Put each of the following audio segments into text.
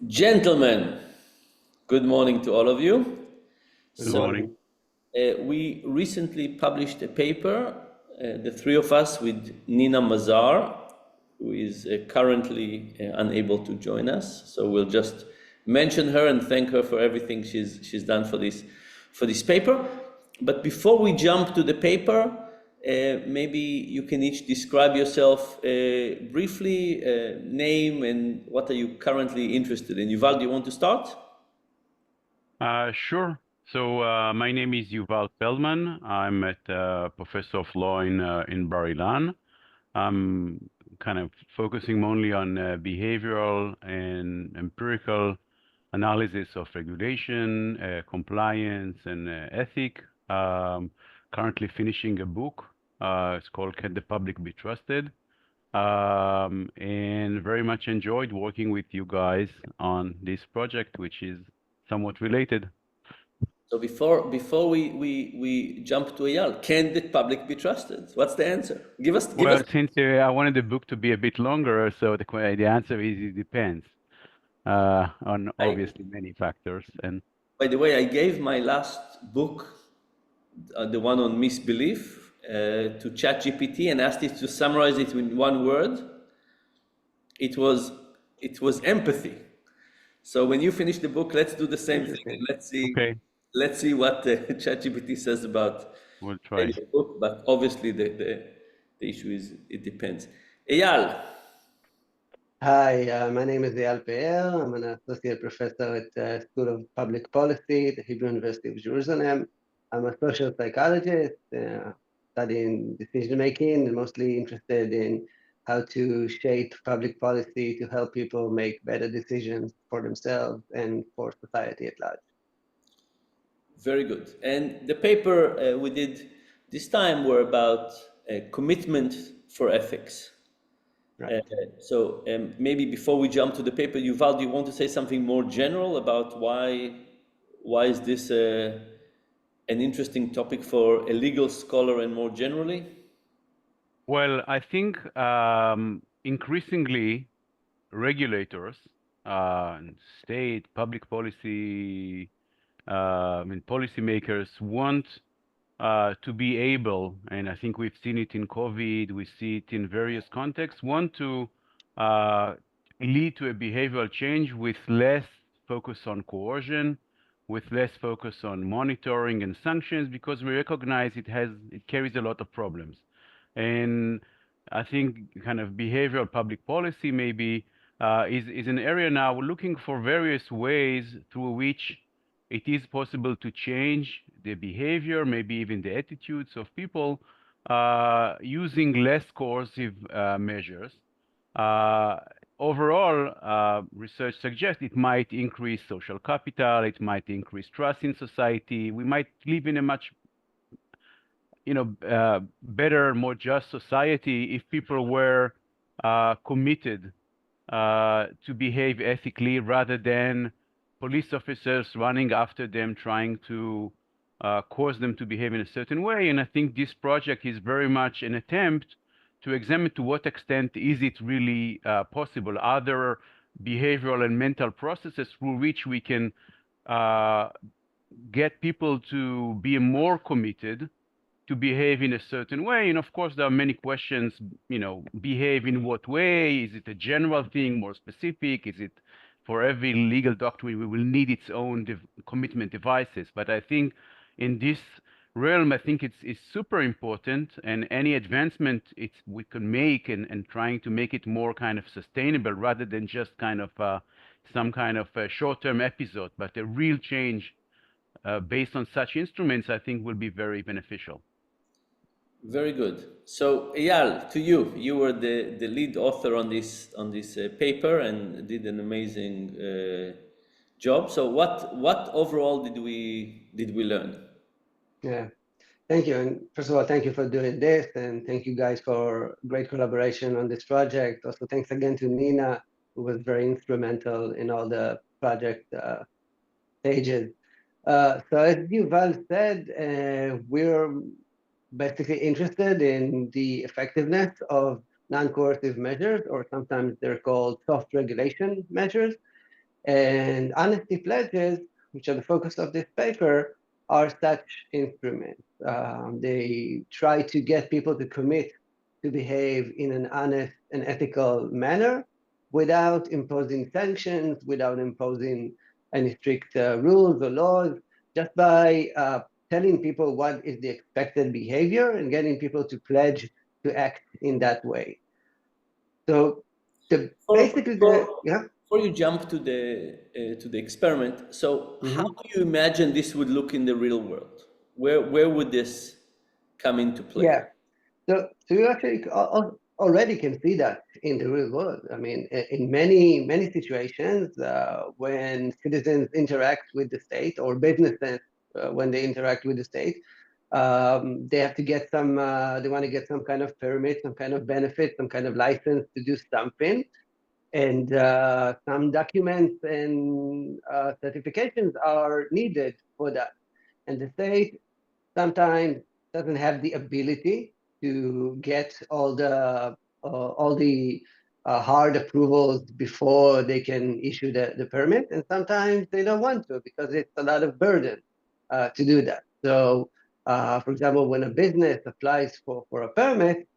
Gentlemen, good morning to all of you. Good So, morning. we recently published a paper, the three of us, with Nina Mazar, who is currently unable to join us. So we'll just mention her and thank her for everything she's done for this paper. But before we jump to the paper, maybe you can each describe yourself briefly, name, and what are you currently interested in. Yuval, do you want to start? Sure. So my name is Yuval Feldman. I'm at Professor of Law in Bar Ilan. I'm kind of focusing only on behavioral and empirical analysis of regulation, compliance, and ethic. Currently finishing a book. It's called Can the Public Be Trusted? And very much enjoyed working with you guys on this project, which is somewhat related. So before we jump to Eyal, can the public be trusted? What's the answer? Give us. Well, since I wanted the book to be a bit longer, so the answer is it depends on I, obviously many factors. And by the way, I gave my last book, the one on misbelief, to ChatGPT and asked it to summarize it in one word. It was it was empathy. So when you finish the book, let's do the same thing and Interesting. okay, let's see what ChatGPT says about we'll try. your book. But obviously, the issue is it depends. Eyal, Hi, my name is Eyal Pe'er. I'm an associate professor at the School of Public Policy at the Hebrew University of Jerusalem. I'm a social psychologist, studying decision making and mostly interested in how to shape public policy to help people make better decisions for themselves and for society at large. very good. And the paper we did this time were about commitment for ethics. Right. Uh, so maybe before we jump to the paper, Yuval, do you want to say something more general about why is this an interesting topic for a legal scholar and more generally? Well, I think increasingly regulators, and state, public policy, and policymakers want to be able, and I think we've seen it in COVID, we see it in various contexts, want to uh, lead to a behavioral change with less focus on coercion, with less focus on monitoring and sanctions, because we recognize it carries a lot of problems. And I think kind of behavioral public policy maybe is an area now looking for various ways through which it is possible to change the behavior, maybe even the attitudes of people using less coercive measures. Uh, Overall, research suggests it might increase social capital, it might increase trust in society. We might live in a much better, more just society if people were committed to behave ethically rather than police officers running after them, trying to cause them to behave in a certain way. And I think this project is very much an attempt to examine to what extent is it really possible, other behavioral and mental processes through which we can uh, get people to be more committed to behave in a certain way. And of course, there are many questions, behave in what way? Is it a general thing, more specific? Is it for every legal doctrine, we will need its own commitment devices? But I think in this realm, I think it's super important, and any advancement we can make and trying to make it more kind of sustainable rather than just kind of some kind of a short-term episode, but a real change based on such instruments, I think will be very beneficial. Very good. So Eyal, to you, you were the lead author on this paper and did an amazing job. So what overall did we learn? Yeah. Thank you. And first of all, thank you for doing this. And thank you guys for great collaboration on this project. Also, thanks again to Nina, who was very instrumental in all the project stages. So as Yuval said, we're basically interested in the effectiveness of non-coercive measures, or sometimes they're called soft regulation measures. And honesty pledges, which are the focus of this paper, are such instruments. They try to get people to commit to behave in an honest and ethical manner without imposing sanctions, without imposing any strict rules or laws, just by telling people what is the expected behavior and getting people to pledge to act in that way. So basically, yeah. Before you jump to the experiment, so how do you imagine this would look in the real world? Where would this come into play? Yeah. So you actually already can see that in the real world. I mean, in many situations, when citizens interact with the state or businesses when they interact with the state, they have to get some. They want to get some kind of permit, some kind of benefit, some kind of license to do something, and some documents and certifications are needed for that. And the state sometimes doesn't have the ability to get all the hard approvals before they can issue the permit, and sometimes they don't want to because it's a lot of burden to do that. So, for example, when a business applies for a permit,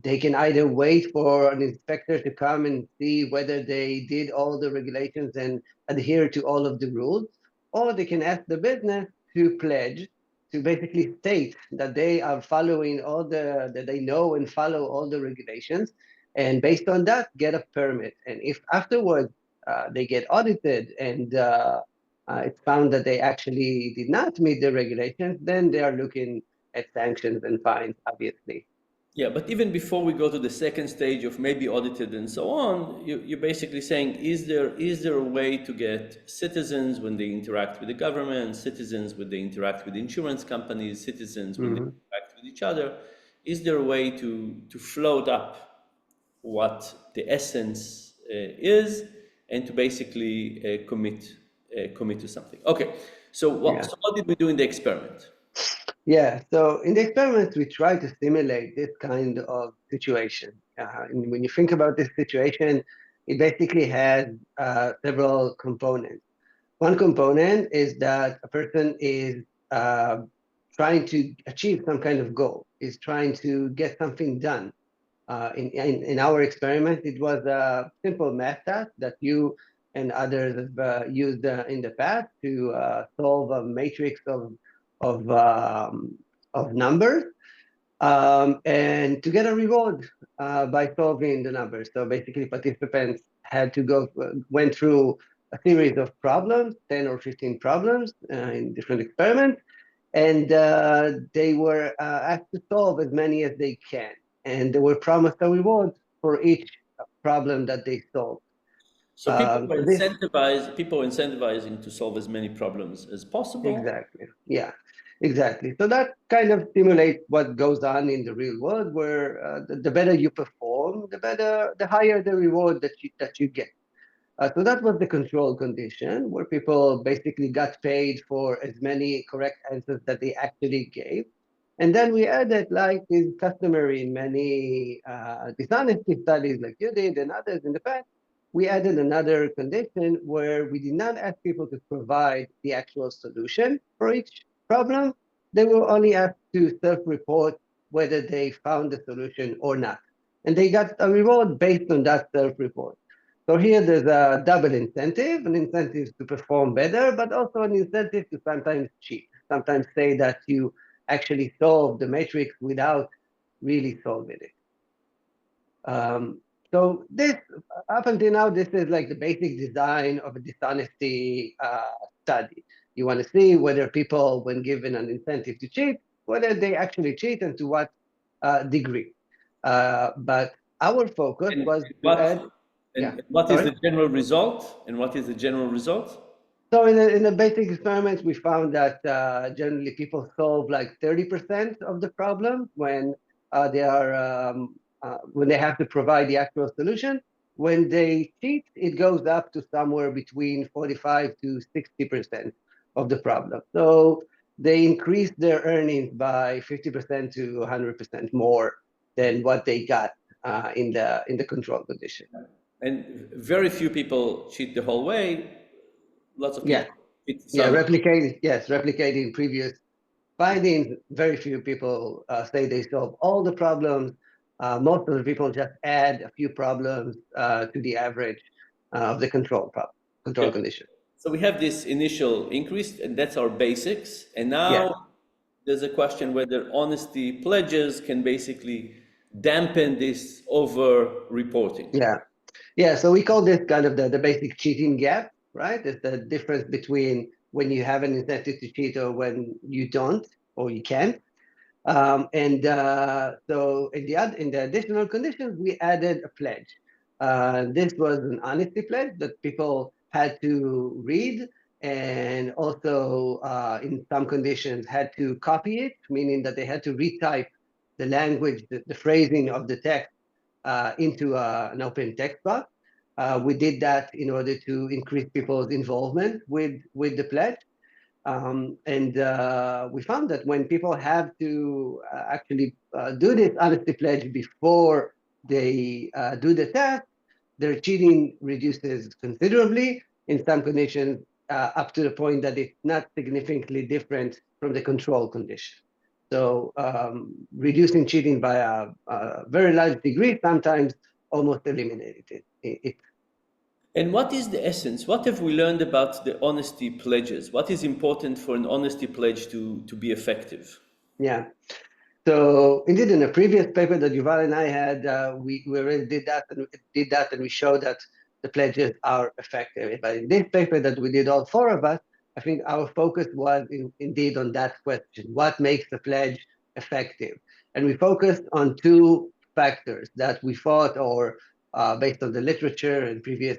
they can either wait for an inspector to come and see whether they did all the regulations and adhere to all of the rules, or they can ask the business to pledge to basically state that they are following that they know and follow all the regulations, and based on that, get a permit. And if afterwards they get audited and it's found that they actually did not meet the regulations, then they are looking at sanctions and fines, obviously. Yeah, but even before we go to the second stage of maybe audited and so on, you're basically saying, is there a way to get citizens when they interact with the government, citizens when they interact with insurance companies, citizens when they Mm-hmm. interact with each other, is there a way to float up what the essence is and to basically commit to something? Okay, so Yeah. what did we do in the experiment? Yeah, so in the experiments, we try to simulate this kind of situation. And when you think about this situation, it basically has several components. One component is that a person is uh, trying to achieve some kind of goal, is trying to get something done. In our experiment, it was a simple math task that you and others have used in the past to solve a matrix of numbers and to get a reward by solving the numbers. So basically, participants had to went through a series of problems, 10 or 15 problems in different experiments, and they were asked to solve as many as they can. And they were promised a reward for each problem that they solved. So So this people are incentivizing to solve as many problems as possible. Exactly. Yeah, exactly. So that kind of stimulates what goes on in the real world, where the better you perform, the higher the reward that you get. So that was the control condition, where people basically got paid for as many correct answers that they actually gave. And then we added, like is customary in many dishonesty studies like you did and others in the past, we added another condition where we did not ask people to provide the actual solution for each problem. They were only asked to self-report whether they found the solution or not. And they got a reward based on that self-report. So here there's a double incentive, an incentive to perform better, but also an incentive to sometimes cheat, sometimes say that you actually solve the matrix without really solving it. So this, up until now, this is like the basic design of a dishonesty study. You want to see whether people, when given an incentive to cheat, whether they actually cheat and to what degree. But our focus And was to add, yeah, what is sorry? the general result? And what is the general result? So in the basic experiments, we found that generally people solve like 30% of the problem they are when they have to provide the actual solution. When they cheat, it goes up to somewhere between 45 to 60% of the problem. So they increase their earnings by 50% to 100% more than what they got in the control condition. And very few people cheat the whole way. Lots of people cheat some. Replicating previous findings. Very few people say they solve all the problems. Most of the people just add a few problems to the average of the control Okay. condition. So we have this initial increase, and that's our basics. And Yeah, now there's a question whether honesty pledges can basically dampen this over reporting. yeah. So we call this kind of the basic cheating gap, right? It's the difference between when you have an incentive to cheat or when you don't or you can't. So in the additional conditions, we added a pledge. This was an honesty pledge that people had to read and also in some conditions had to copy it, meaning that they had to retype the language, the phrasing of the text into an open text box. We did that in order to increase people's involvement with the pledge. We found that when people have to actually do this honesty pledge before they do the test, their cheating reduces considerably. In some conditions, up to the point that it's not significantly different from the control condition. So reducing cheating by a very large degree, sometimes almost eliminated it. And what is the essence? What have we learned about the honesty pledges? What is important for an honesty pledge to be effective? Yeah. So indeed, in a previous paper that Yuval and I had, we already did that, and we showed that the pledges are effective. But in this paper that we did, all four of us, I think our focus was indeed on that question: what makes the pledge effective? And we focused on two factors that we thought, or based on the literature and previous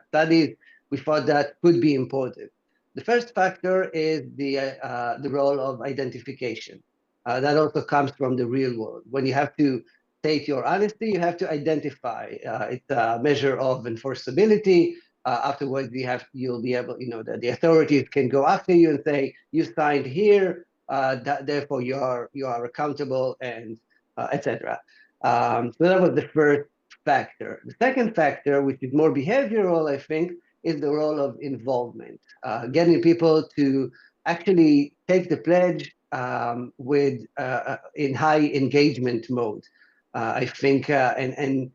studies, we thought that could be important. The first factor is the role of identification. That also comes from the real world. When you have to state your honesty, you have to identify. It's a measure of enforceability. Afterwards, you'll be able, the authorities can go after you and say, you signed here, therefore you are accountable, and etc. So that was the first factor. The second factor, which is more behavioral, I think, is the role of involvement. Getting people to actually take the pledge with in high engagement mode. I think, and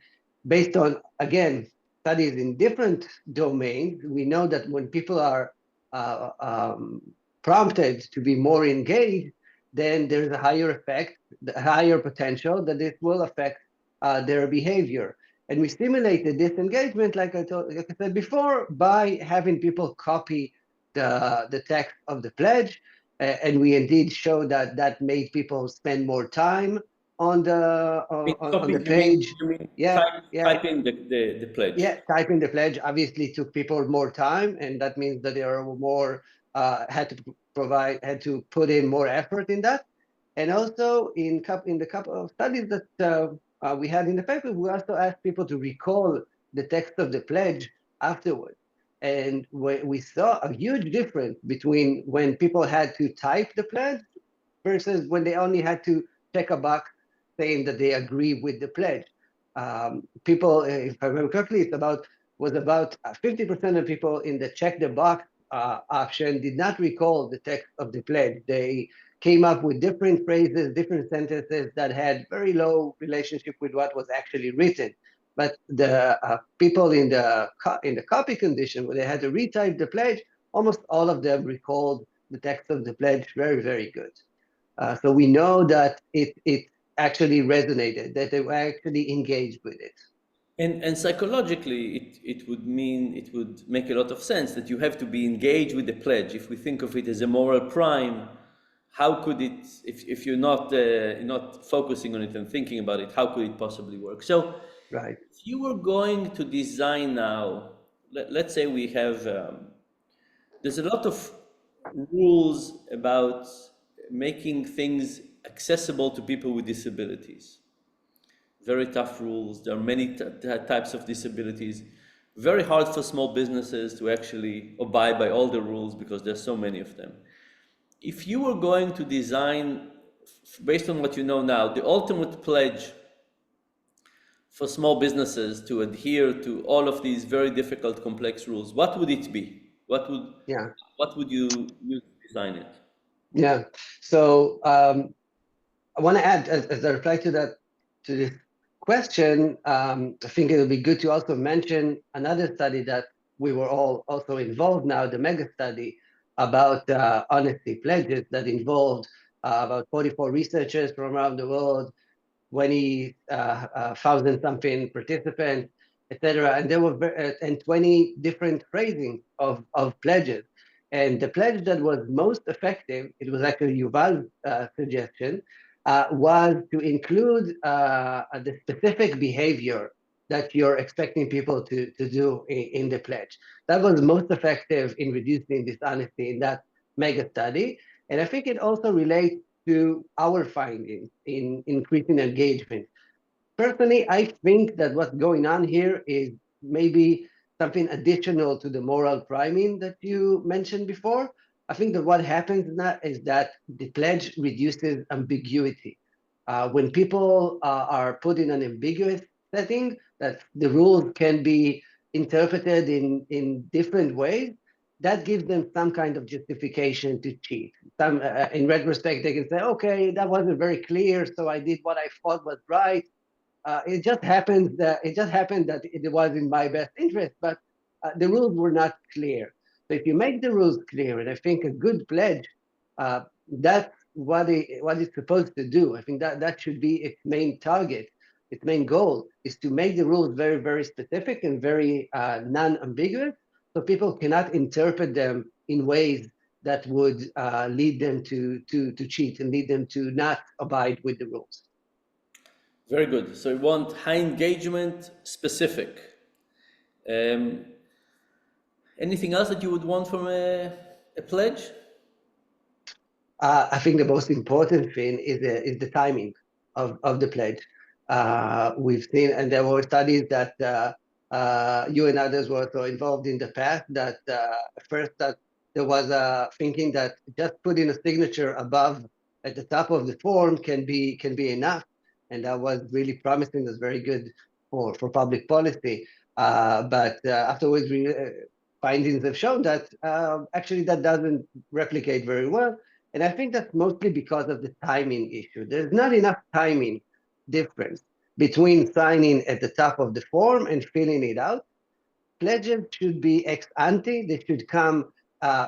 based on, again, studies in different domains, we know that when people are prompted to be more engaged, then there's a higher effect, a higher potential that this will affect their behavior. And we stimulated this engagement, like I said before, by having people copy the text of the pledge. And we indeed showed that that made people spend more time on Copy, the page. you mean Yeah, yeah, typing the pledge. yeah. Typing the pledge obviously took people more time, and that means that they are more had to put in more effort in that. And also in the couple of studies that we had in the paper, we also asked people to recall the text of the pledge afterwards. And we saw a huge difference between when people had to type the pledge versus when they only had to check a box saying that they agree with the pledge. People, if I remember correctly, was about 50% of people in the check the box option did not recall the text of the pledge. They came up with different phrases, different sentences that had very low relationship with what was actually written. But the people in the copy condition, where they had to retype the pledge, almost all of them recalled the text of the pledge very, very good. So we know that it actually resonated, that they were actually engaged with it. And psychologically, it would make a lot of sense that you have to be engaged with the pledge. If we think of it as a moral prime, how could it, if you're not focusing on it and thinking about it, how could it possibly work? So, Right. if you were going to design now, let's say we have, there's a lot of rules about making things accessible to people with disabilities. Very tough rules. There are many types of disabilities. Very hard for small businesses to actually abide by all the rules because there's so many of them. If you were going to design, based on what you know now, the ultimate pledge for small businesses to adhere to all of these very difficult, complex rules, what would it be? Yeah, What would you use to design it? yeah. So I want to add, as a reply to that, to this question, I think it would be good to also mention another study that we were all also involved now, the mega study about honesty pledges that involved about 44 researchers from around the world, 20,000 something participants, etc. And there were and 20 different phrasings of pledges. And the pledge that was most effective, it was actually Yuval's suggestion, was to include the specific behavior that you're expecting people to do in the pledge. That was most effective in reducing dishonesty in that mega study. And I think it also relates to our findings in increasing engagement. Personally, I think that what's going on here is maybe something additional to the moral priming that you mentioned before. I think that what happens now is that the pledge reduces ambiguity. When people are put in an ambiguous setting, that the rules can be interpreted in different ways, that gives them some kind of justification to cheat. In retrospect, they can say, okay, that wasn't very clear, so I did what I thought was right. It just happened that it was in my best interest, but the rules were not clear. So if you make the rules clear, and I think a good pledge, that's what it's supposed to do. I think that should be its main target. Its main goal is to make the rules very, very specific and very non-ambiguous, so people cannot interpret them in ways that would lead them to cheat and lead them to not abide with the rules. Very good. So you want high engagement, specific. Um, Anything else that you would want from a pledge? I think the most important thing is the timing of the pledge. We've seen, and there were studies that you and others were also involved in the past, that first that there was a thinking that just putting a signature above at the top of the form can be enough, and that was really promising. That's very good for public policy. But afterwards, findings have shown that actually that doesn't replicate very well. And I think that's mostly because of the timing issue. There's not enough timing difference between signing at the top of the form and filling it out. Pledges should be ex ante. They should come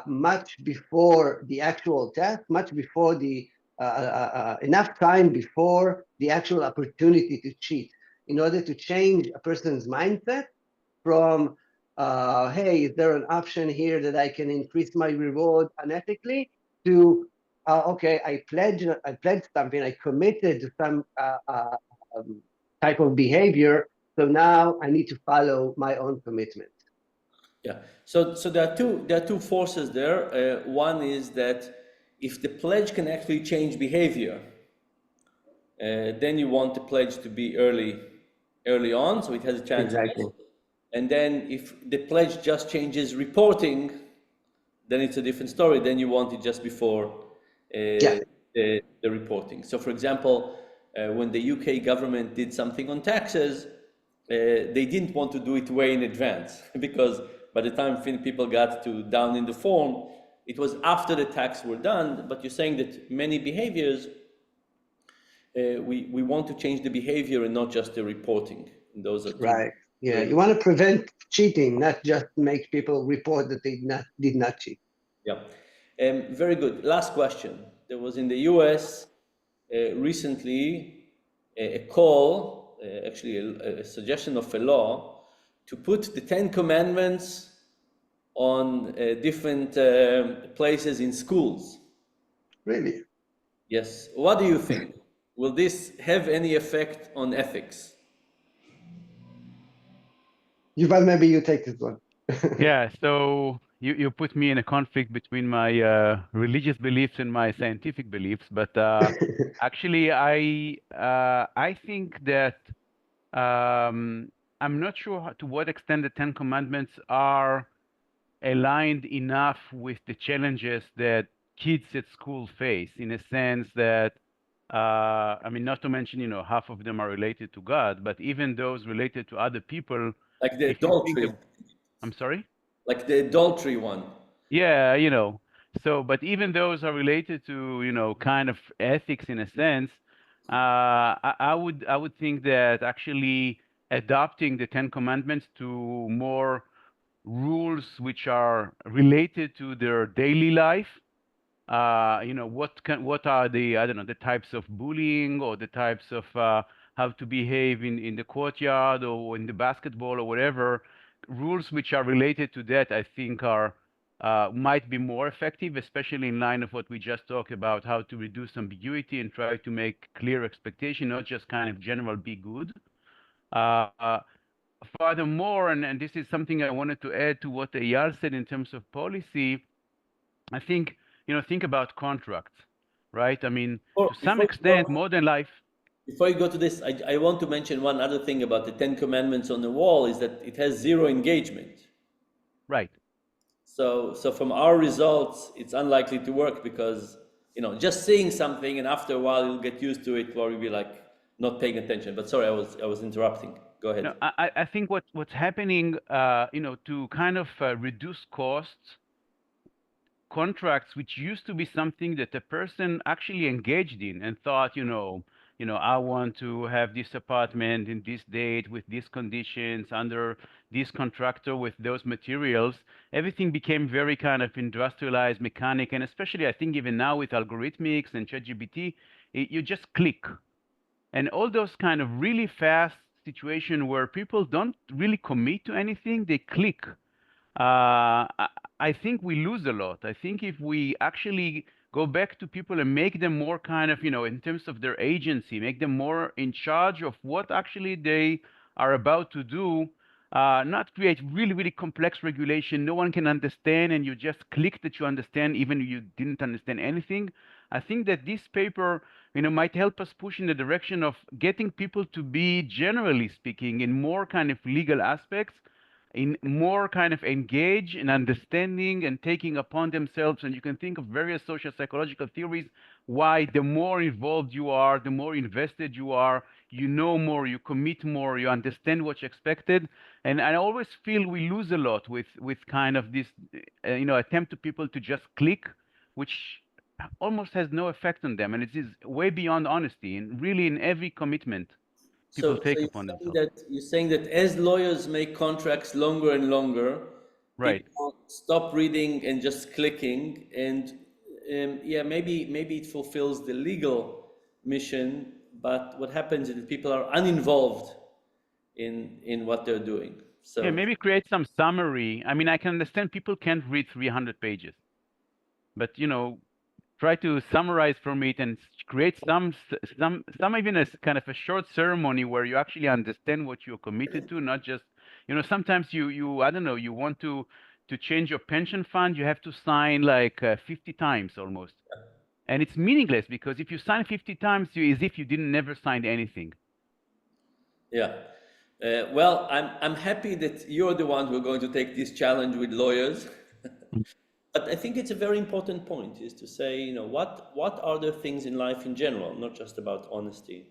much before the actual task, much before the enough time before the actual opportunity to cheat, in order to change a person's mindset from, hey, is there an option here that I can increase my reward unethically, to, okay, I pledged something, I committed to some type of behavior, so now I need to follow my own commitment. Yeah. So there are two forces there. One is that if the pledge can actually change behavior, then you want the pledge to be early on, so it has a chance. Exactly. And then if the pledge just changes reporting, then it's a different story. Then you want it just before Yeah. the reporting. So, for example, when the UK government did something on taxes, they didn't want to do it way in advance because by the time people got to down in the form, it was after the tax were done. But you're saying that many behaviors, we want to change the behavior and not just the reporting. And those are two. Right. Yeah. You want to prevent cheating, not just make people report that they did not cheat. Yeah. Very good. Last question. There was in the US recently a call, actually a suggestion of a law to put the Ten Commandments on different places in schools. Really? Yes. What do you think? Will this have any effect on ethics? Yuval, maybe you take this one. Yeah, so you put me in a conflict between my religious beliefs and my scientific beliefs, but actually I think that I'm not sure to what extent the Ten Commandments are aligned enough with the challenges that kids at school face, in a sense that I mean, not to mention, half of them are related to God, but even those related to other people, Like the if you think adultery, of, I'm sorry? like the adultery one. Yeah, so, but even those are related to, kind of ethics in a sense. I would think that actually adopting the Ten Commandments to more rules which are related to their daily life, what are the, I don't know, the types of bullying or the types of how to behave in the courtyard or in the basketball or whatever. Rules which are related to that, I think, are might be more effective, especially in line of what we just talked about, how to reduce ambiguity and try to make clear expectation, not just kind of general be good. Uh, Furthermore, and this is something I wanted to add to what Eyal said in terms of policy, I think, think about contracts, right? I mean, to some Before you extent, go, modern life, before you go to this, I want to mention one other thing about the Ten Commandments on the wall is that it has zero engagement. right? So from our results, it's unlikely to work because just seeing something and after a while you'll get used to it, or you'll be like not paying attention. But sorry, I was interrupting. Go No, ahead. I think what's happening, to kind of reduce costs, contracts which used to be something that a person actually engaged in and thought, I want to have this apartment in this date with these conditions under this contractor with those materials. Everything became very kind of industrialized, mechanic, and especially I think even now with algorithmics and ChatGPT, you just click. And all those kind of really fast situation where people don't really commit to anything, they click. I think we lose a lot. I think if we actually go back to people and make them more kind of, in terms of their agency, make them more in charge of what actually they are about to do, not create really, really complex regulation no one can understand, and you just click that you understand even if you didn't understand anything. I think that this paper, might help us push in the direction of getting people to be, generally speaking, in more kind of legal aspects, in more kind of engage in understanding and taking upon themselves. And you can think of various social psychological theories why the more involved you are, the more invested you are, you know more, you commit more, you understand what's expected. And I always feel we lose a lot with kind of this, attempt to people to just click, which almost has no effect on them. And it is way beyond honesty and really in every commitment people So take you're upon saying themselves. that as lawyers make contracts longer and longer, Right. people stop reading and just clicking, and yeah, maybe it fulfills the legal mission, but what happens is that people are uninvolved in what they're doing. Yeah, So maybe create some summary. I mean, I can understand people can't read 300 pages, but try to summarize from it and create some even as kind of a short ceremony where you actually understand what you're committed to, not just, sometimes you I don't know, you want to change your pension fund, you have to sign like 50 times almost. And it's meaningless because if you sign 50 times, you as if you didn't never signed anything. yeah. Well, I'm happy that you're the one who are going to take this challenge with lawyers. But I think it's a very important point is to say, what are the things in life in general, not just about honesty,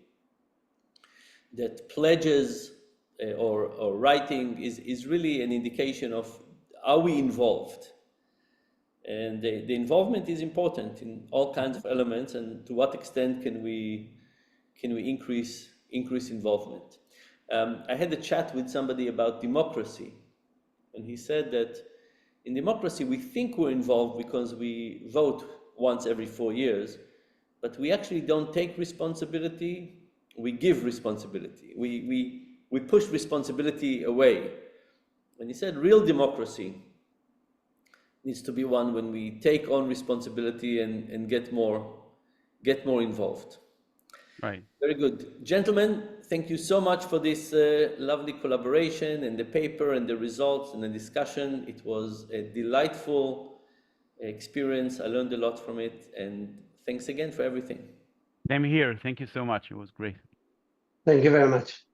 that pledges or writing is really an indication of are we involved? And the involvement is important in all kinds of elements, and to what extent can we increase involvement? I had a chat with somebody about democracy, and he said that in democracy we think we're involved because we vote once every 4 years, but we actually don't take responsibility. We give responsibility. We push responsibility away. And he said real democracy needs to be one when we take on responsibility and get more involved. Right. Very good. Gentlemen, thank you so much for this lovely collaboration and the paper and the results and the discussion. It was a delightful experience. I learned a lot from it, and thanks again for everything. Same here. Thank you so much. It was great. Thank you very much.